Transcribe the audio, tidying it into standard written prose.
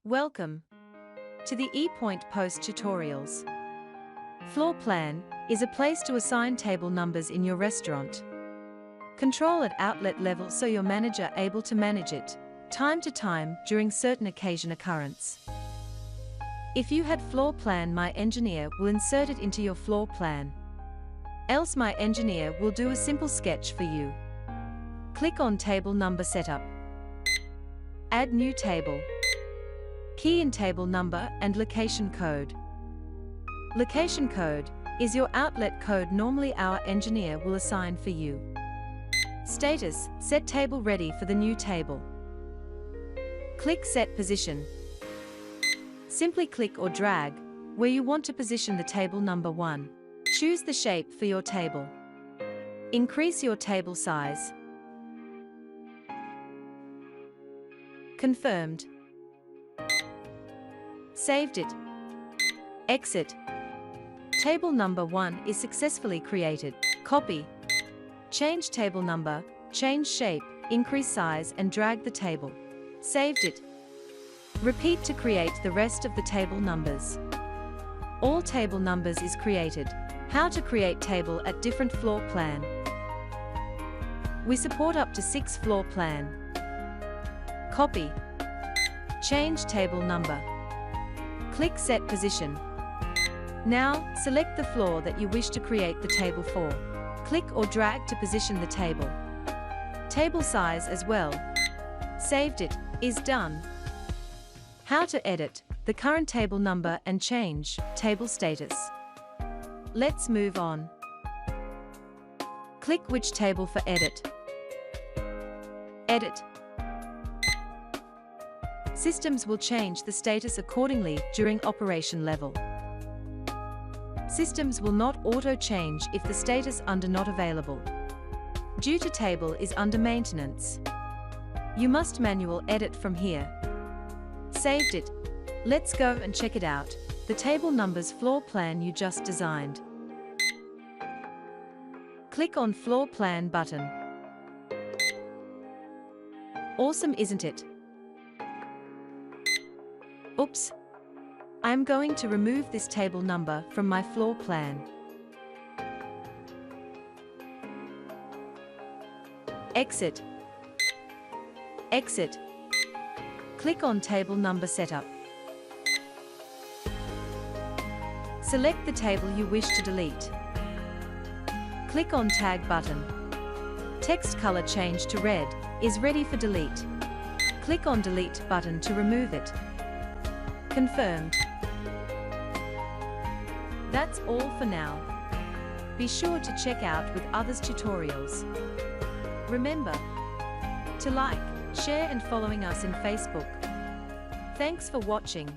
Welcome to the Epoint Post Tutorials. Floor plan is a place to assign table numbers in your restaurant. Control at outlet level so your manager able to manage it time to time during certain occasion occurrence. If you had floor plan, my engineer will insert it into your floor plan. Else my engineer will do a simple sketch for you. Click on Table Number Setup. Add new table. Key in table number and location code. Location code is your outlet code. Normally our engineer will assign for you. Status: set table ready for the new table. Click Set Position. Simply click or drag where you want to position the table number 1. Choose the shape for your table. Increase your table size. Confirmed. Saved it. Exit. Table number 1 is successfully created. Copy. Change table number, change shape, increase size and drag the table. Saved it. Repeat to create the rest of the table numbers. All table numbers is created. How to create table at different floor plan. We support up to 6 floor plan. Copy. Change table number. Click Set Position. Now, select the floor that you wish to create the table for. Click or drag to position the table. Table size as well. Saved it, is done. How to edit the current table number and change table status. Let's move on. Click which table for edit. Edit. Systems will change the status accordingly during operation level. Systems will not auto-change if the status under not available. Due to table is under maintenance. You must manual edit from here. Saved it. Let's go and check it out. The table numbers floor plan you just designed. Click on Floor Plan button. Awesome, isn't it? Oops. I'm going to remove this table number from my floor plan. Exit. Exit. Click on Table Number Setup. Select the table you wish to delete. Click on Tag button. Text color change to red is ready for delete. Click on Delete button to remove it. Confirmed. That's all for now. Be sure to check out with others tutorials. Remember to like, share and following us in Facebook. Thanks for watching.